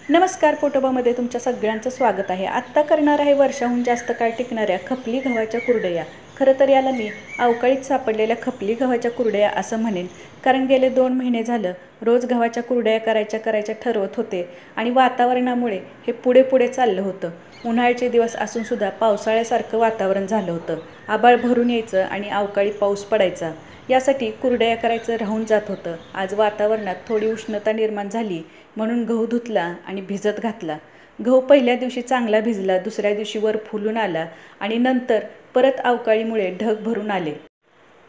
नमस्कार, पोटोबामध्ये तुमच्या सगळ्यांचं स्वागत आहे। आत्ता करणार आहे वर्षाहून जास्त काळ टिकणाऱ्या खपली गव्हाच्या कुरडया। खरं तर याला मी अवकाळीत सापडलेल्या खपली गव्हाच्या कुरडया असं म्हणेन, कारण गेले 2 महिने झालं रोज गव्हाच्या कुरडया करायच्या ठरवत होते आणि वातावरणामुळे हे पुढे चाललं होतं। उन्हाळ्याचे दिवस असून सुद्धा पावसाळ्यासारखं वातावरण झालं होतं। आभाळ भरून यायचं आणि अवकाळी पाऊस पडायचा, यासाठी कुरडया करायचं राहून जात होतं। आज वातावरणात थोडी उष्णता निर्माण झाली म्हणून गहू धुतला आणि भिजत घातला। गहू पहिल्या दिवशी चांगला भिजला, दुसऱ्या दिवशी वर फुलून आला आणि नंतर परत अवकाळीमुळे ढग भरून आले।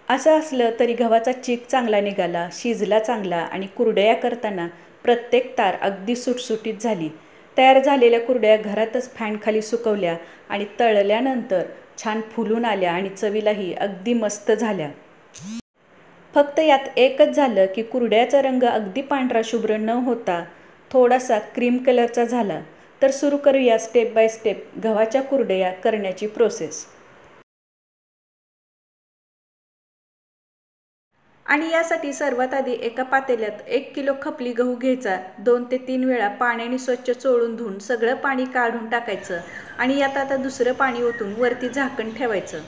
असं असलं तरी गव्हाचा चीक चांगला निघाला, शिजला चांगला आणि कुरडया करताना प्रत्येक तार अगदी सुटसुटीत झाली। तयार झालेल्या कुरडया घरातच फॅनखाली सुकवल्या आणि तळल्यानंतर छान फुलून आल्या आणि चवीलाही अगदी मस्त झाल्या। फक्त यात एकच झालं की कुरड्याचा रंग अगदी पांढरा शुभ्र न होता थोडासा क्रीम कलरचा झाला। तर सुरू करूया स्टेप बाय स्टेप गव्हाच्या कुरडया करण्याची प्रोसेस। आणि यासाठी सर्वात आधी एका पातेल्यात 1 किलो खपली गहू घ्यायचा। 2 ते 3 वेळा पाण्याने स्वच्छ चोळून धुवून सगळं पाणी काढून टाकायचं आणि यात आता दुसरं पाणी ओतून वरती झाकण ठेवायचं।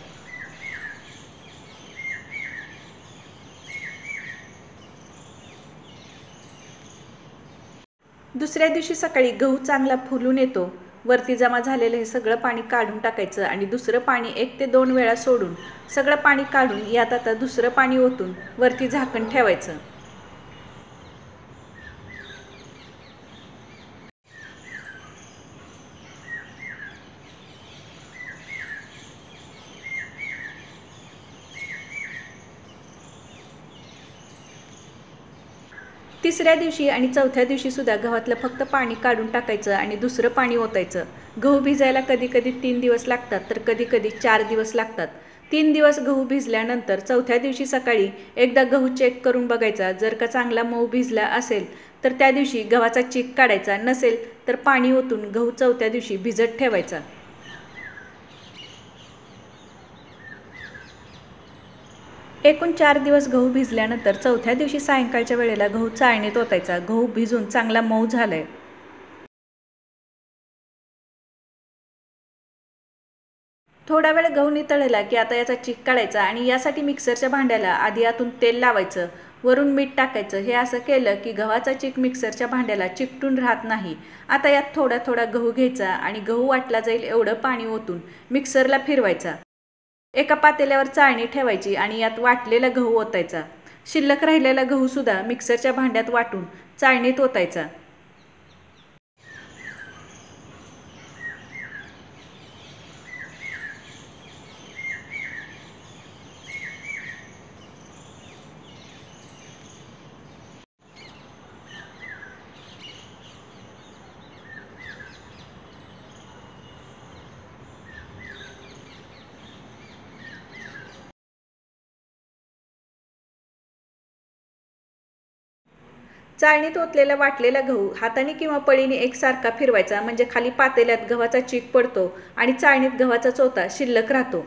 दुसऱ्या दिवशी सकाळी गहू चांगला फुलून येतो, वरती जमा झालेलं हे सगळं पाणी काढून टाकायचं आणि दुसरं पाणी 1 ते 2 वेळा सोडून सगळं पाणी काढून यात आता दुसरं पाणी ओतून वरती झाकण ठेवायचं। तिसऱ्या दिवशी आणि चौथ्या दिवशी सुद्धा गव्हातलं फक्त पाणी काढून टाकायचं आणि दुसरं पाणी ओतायचं। गहू भिजायला कधी 3 दिवस लागतात तर कधी 4 दिवस लागतात। 3 दिवस गहू भिजल्यानंतर चौथ्या दिवशी सकाळी एकदा गहू चेक करून बघायचा। जर का चांगला मऊ भिजला असेल तर त्या दिवशी गव्हाचा चीक काढायचा, नसेल तर पाणी ओतून गहू चौथ्या दिवशी भिजत ठेवायचा। एकूण 4 दिवस गहू भिजल्यानंतर चौथ्या दिवशी सायंकाळच्या वेळेला गहू चाळणीत ओतायचा। गहू भिजून चांगला मऊ झालाय। थोडा वेळ गहू नितळला की आता याचा चीक काढायचा आणि यासाठी मिक्सरच्या भांड्याला आधी आतून तेल लावायचं, वरून मीठ टाकायचं। हे असं केलं की गव्हाचा चीक मिक्सरच्या भांड्याला चिकटून राहत नाही। आता यात थोडा गहू घ्यायचा आणि गहू वाटला जाईल एवढं पाणी ओतून मिक्सरला फिरवायचा। एका पातेल्यावर चाळणी ठेवायची आणि यात वाटलेला गहू ओतायचा। शिल्लक राहिलेला गहू सुद्धा मिक्सरच्या भांड्यात वाटून चाळणीत ओतायचा। चाळणीत ओतलेला वाटलेला गहू हाताने किंवा पळीने एकसारखा फिरवायचा, म्हणजे खाली पातेल्यात गव्हाचा चीक पडतो आणि चाळणीत गव्हाचा चोथा शिल्लक राहतो।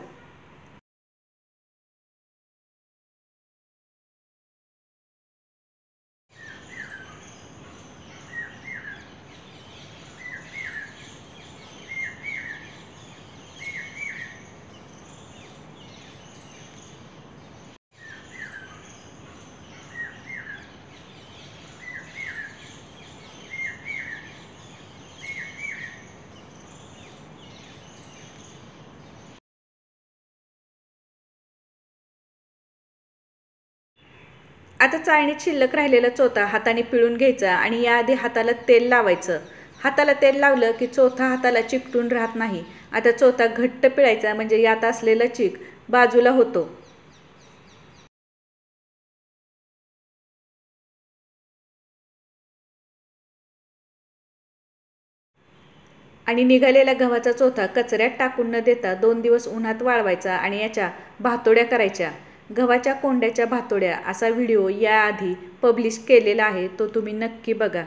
आता चाळणीत शिल्लक राहिलेला चोथा हाताने पिळून घ्यायचा आणि याआधी हाताला तेल लावायचं। हाताला तेल लावलं की चोथा हाताला चिकटून राहत नाही। आता चोथा घट्ट पिळायचा, म्हणजे यात असलेला चीक बाजूला होतो। आणि निघालेला गव्हाचा चोथा कचऱ्यात टाकून न देता 2 दिवस उन्हात वाळवायचा आणि याच्या भातोड्या करायच्या। गव्हाच्या कोंड्याच्या भातोड्या असा व्हिडिओ याआधी पब्लिश केलेला आहे, तो तुम्ही नक्की बघा।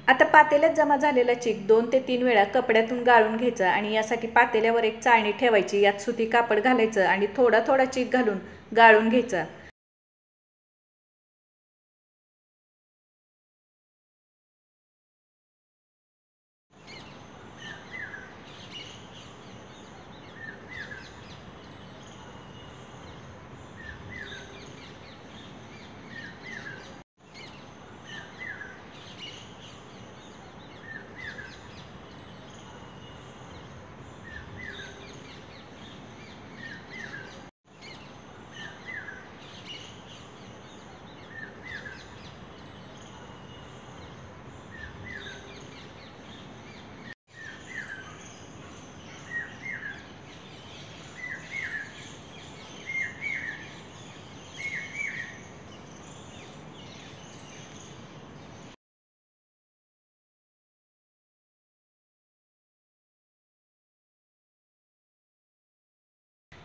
आता पातेल्यात जमा झालेला चीक 2 ते 3 वेळा कपड्यातून गाळून घ्यायचा आणि यासाठी पातेल्यावर एक चाळणी ठेवायची, यात सुती कापड घालायचं आणि थोडा थोडा चीक घालून गाळून घ्यायचा।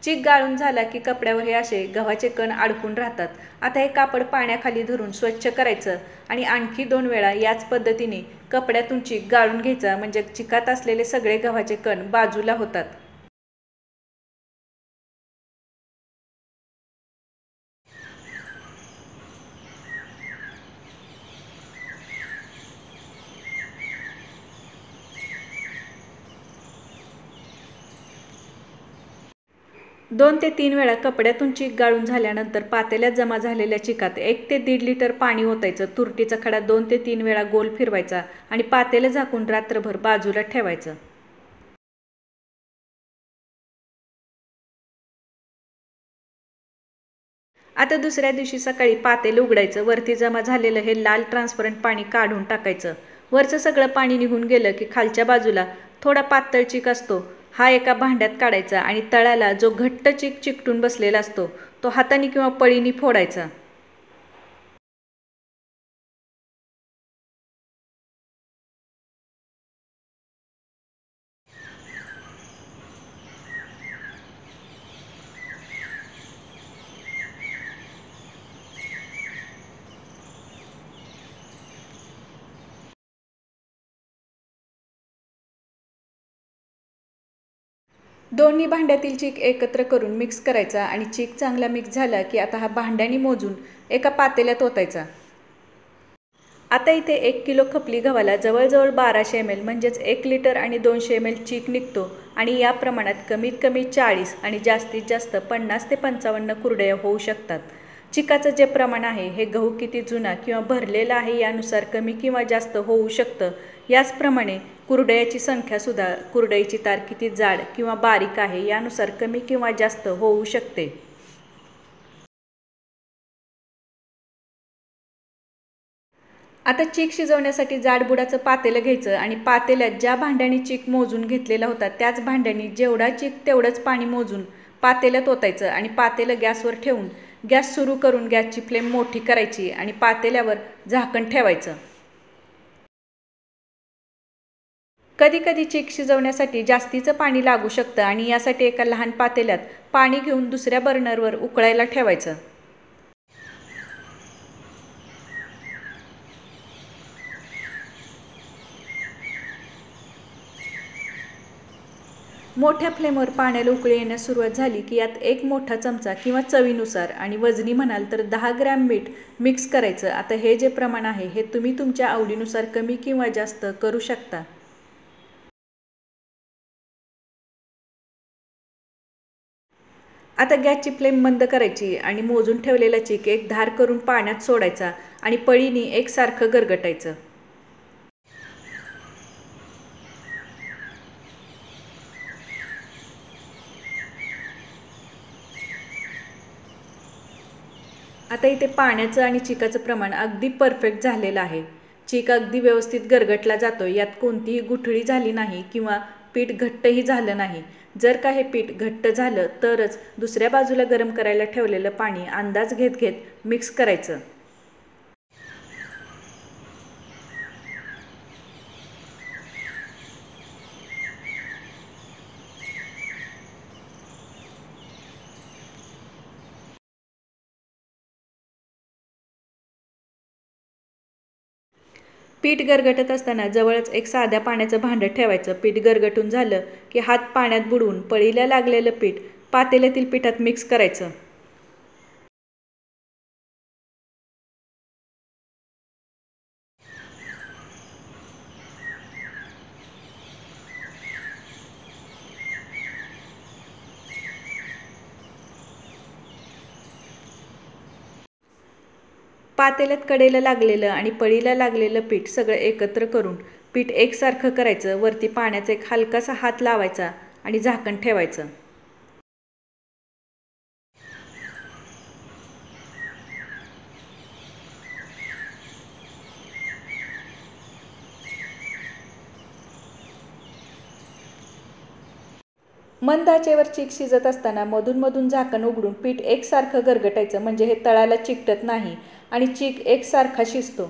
चीक गाळून झाला की कपड्यावर हे असे गव्हाचे कण अडकून राहतात। आता हे कापड पाण्याखाली धरून स्वच्छ करायचं आणि आणखी 2 वेळा याच पद्धतीने कपड्यातून चीक गाळून घ्यायचा, म्हणजे चिकात असलेले सगळे गव्हाचे कण बाजूला होतात। दोन ते 3 वेळा कपड्यातून चीक गाळून झाल्यानंतर पातेल्यात जमा झालेल्या चिकात 1 ते 1.5 लिटर पाणी ओतायचं। तुरटीचा खडा 2 ते 3 वेळा गोल फिरवायचा आणि पातेलं झाकून रात्रभर बाजूला ठेवायचं। आता दुसऱ्या दिवशी सकाळी पातेलं उघडायचं, वरती जमा झालेलं हे लाल ट्रान्सपरंट पाणी काढून टाकायचं। वरचं सगळं पाणी निघून गेलं की खालच्या बाजूला थोडा पातळ चीक असतो, हा एका भांड्यात काढायचा आणि तळाला जो घट्ट चीक चिकटून बसलेला असतो तो हाताने किंवा पळीने फोडायचा। दोन्ही भांड्यातील चीक एकत्र करून मिक्स करायचा आणि चीक चांगला मिक्स झाला की आता हा भांड्याने मोजून एका पातेल्यात ओतायचा। आता इथे 1 किलो खपली गव्हाला जवळजवळ 1200 ml म्हणजेच 1 लिटर आणि 200 ml चीक निघतो आणि या प्रमाणात कमीत कमी 40 आणि जास्तीत जास्त 50 ते 55 कुरडया होऊ शकतात। चिकाचं जे प्रमाण आहे हे गहू किती जुना किंवा भरलेला आहे यानुसार कमी किंवा जास्त होऊ शकतं। याचप्रमाणे कुरडयाची संख्यासुद्धा कुरडईची तार किती जाड किंवा बारीक आहे यानुसार कमी किंवा जास्त होऊ शकते। आता चीक शिजवण्यासाठी जाडबुडाचं पातेलं घ्यायचं आणि पातेल्यात ज्या भांड्याने चीक मोजून घेतलेला होता त्याच भांड्याने जेवढा चीक तेवढंच पाणी मोजून पातेल्यात ओतायचं आणि पातेलं गॅसवर ठेवून गॅस सुरू करून गॅसची फ्लेम मोठी करायची आणि पातेल्यावर झाकण ठेवायचं। कधी कधी चीक शिजवण्यासाठी जास्तीचं पाणी लागू शकतं आणि यासाठी एका लहान पातेल्यात पाणी घेऊन दुसऱ्या बर्नरवर उकळायला ठेवायचं। मोठ्या फ्लेमवर पाण्याला उकळी येण्यास सुरुवात झाली की यात 1 मोठा चमचा किंवा चवीनुसार आणि वजनी म्हणाल तर 10 ग्रॅम मीठ मिक्स करायचं। आता हे जे प्रमाण आहे हे तुम्ही तुमच्या आवडीनुसार कमी किंवा जास्त करू शकता। आता गॅसची फ्लेम बंद करायची आणि मोजून ठेवलेला चीक एक धार करून पाण्यात सोडायचा आणि पळीने एकसारखं गरगटायचं। आता इथे पाण्याचं आणि चिकाचं प्रमाण अगदी परफेक्ट झालेलं आहे। चीक अगदी व्यवस्थित गरगटला जातो, यात कोणतीही गुठळी झाली नाही किंवा पीठ घट्टही झालं नाही। जर का हे पीठ घट्ट झालं तरच दुसऱ्या बाजूला गरम करायला ठेवलेलं पाणी अंदाज घेत घेत मिक्स करायचं। पीठ गरगटत असताना जवळच एक साध्या पाण्याचं भांडं ठेवायचं. पीठ गरगटून झालं की हात पाण्यात बुडवून पळीला लागलेलं पीठ पातेल्यातील पिठात मिक्स करायचं. पातेल्यात कडेला लागलेलं आणि पळीला लागलेलं पीठ सगळं एकत्र करून पीठ एकसारखं करायचं. वरती पाण्याचा एक हलकासा हात लावायचा आणि झाकण ठेवायचं. मंद आचेवर चीक शिजत असताना मधून मधून झाकण उघडून पीठ एकसारखं गरगटायचं, म्हणजे हे तळाला चिकटत नाही आणि चीक एकसारखा शिजतो.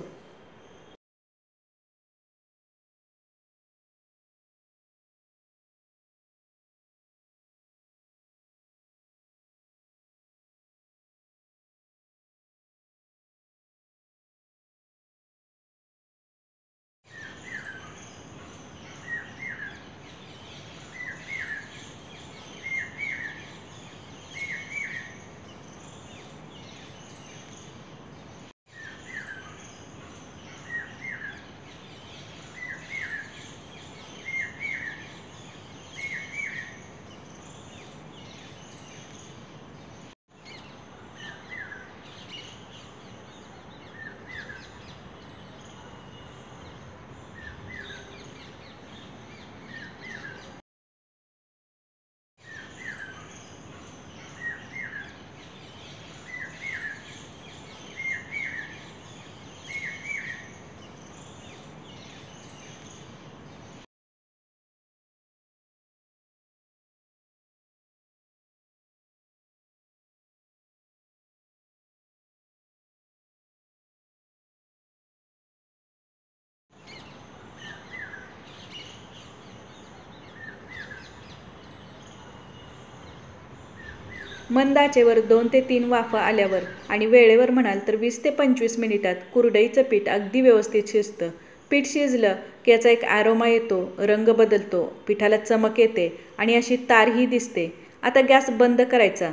मंद आचेवर 2 ते 3 वाफा आल्यावर आणि वेळेवर म्हणाल तर 20 ते 25 मिनिटात कुरडईचं पीठ अगदी व्यवस्थित शिजतं. पीठ शिजलं की याचा एक ॲरोमा येतो, रंग बदलतो, पिठाला चमक येते आणि अशी तारही दिसते. आता गॅस बंद करायचा.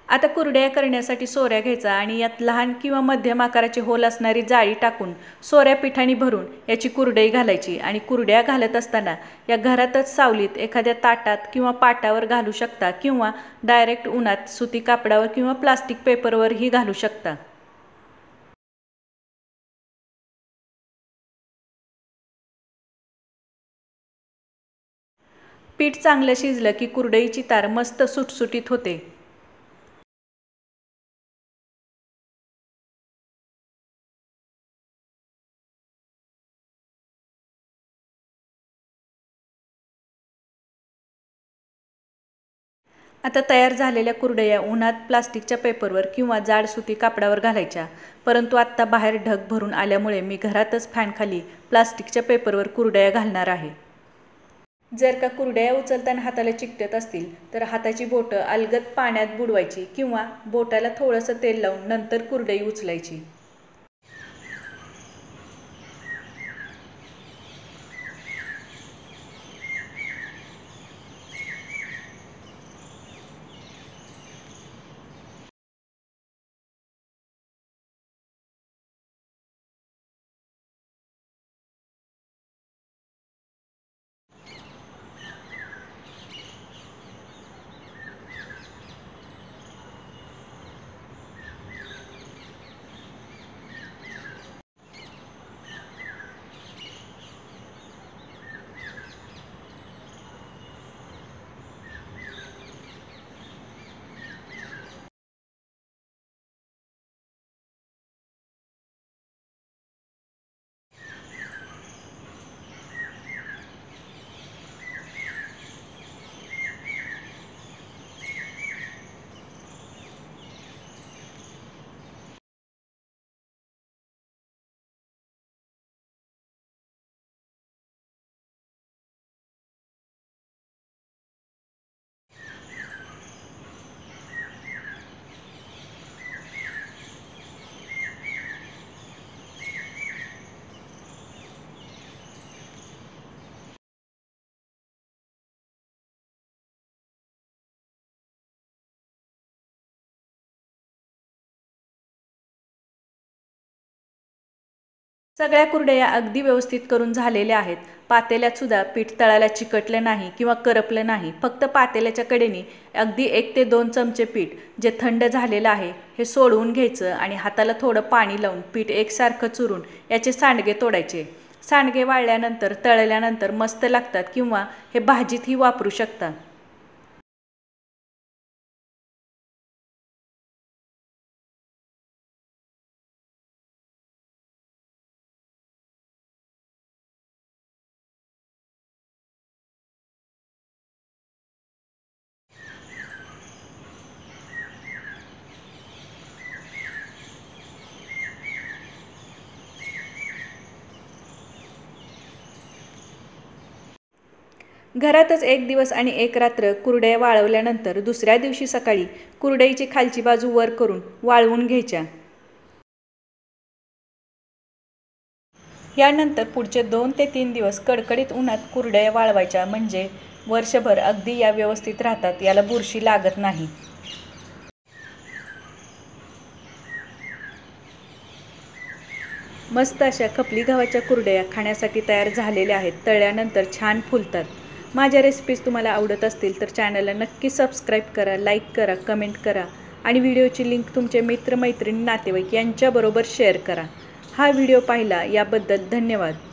आता कुरडया करण्यासाठी सोऱ्या घ्यायचा आणि यात लहान किंवा मध्यम आकाराचे होल असणारी जाळी टाकून सोऱ्या पिठाने भरून याची कुरडई घालायची. आणि कुरड्या घालत असताना या घरातच सावलीत एखाद्या ताटात किंवा पाटावर घालू शकता किंवा डायरेक्ट उन्हात सुती कापडावर किंवा प्लास्टिक पेपरवरही घालू शकता. पीठ चांगलं शिजलं की कुरडईची तार मस्त सुटसुटीत होते. आता तयार झालेल्या कुरडया उन्हात प्लास्टिकच्या पेपरवर किंवा जाड सुती कापडावर घालायच्या. परंतु आत्ता बाहेर ढग भरून आल्यामुळे मी घरातच फॅनखाली प्लास्टिकच्या पेपरवर कुरडया घालणार आहे. जर का कुरडया उचलताना हाताला चिकटत असतील तर हाताची बोटं अलगद पाण्यात बुडवायची किंवा बोटाला थोडंसं तेल लावून नंतर कुरडई उचलायची. सगळ्या कुरडया अगदी व्यवस्थित करून झालेल्या आहेत। पातेल्यात सुद्धा पीठ तळाला चिकटलं नाही किंवा करपलं नाही। फक्त पातेल्याच्या कडेने अगदी 1 ते 2 चमचे पीठ जे थंड झालेलं आहे हे सोडवून घ्यायचं आणि हाताला थोडं पाणी लावून पीठ एकसारखं चुरून याचे सांडगे तोडायचे। सांडगे वाळल्यानंतर तळल्यानंतर मस्त लागतात किंवा हे भाजीतही वापरू शकता। घरातच 1 दिवस आणि 1 रात्र कुरडया वाळवल्यानंतर दुसऱ्या दिवशी सकाळी कुरडईची खालची बाजू वर करून वाळवून घ्यायच्या। यानंतर पुढचे 2 ते 3 दिवस कडकडीत उन्हात कुरडया वाळवायच्या, म्हणजे वर्षभर अगदी या व्यवस्थित राहतात, याला बुरशी लागत नाही। मस्त अशा खपली गव्हाच्या कुरडया खाण्यासाठी तयार झालेल्या आहेत। तळल्यानंतर छान फुलतात। माझ्या रेसिपीज तुम्हाला आवडत असतील तर चॅनलला नक्की सबस्क्राईब करा, लाईक करा, कमेंट करा आणि व्हिडिओची लिंक तुमचे मित्रमैत्रिणी, नातेवाईक यांच्याबरोबर शेअर करा। हा व्हिडिओ पाहिला याबद्दल धन्यवाद।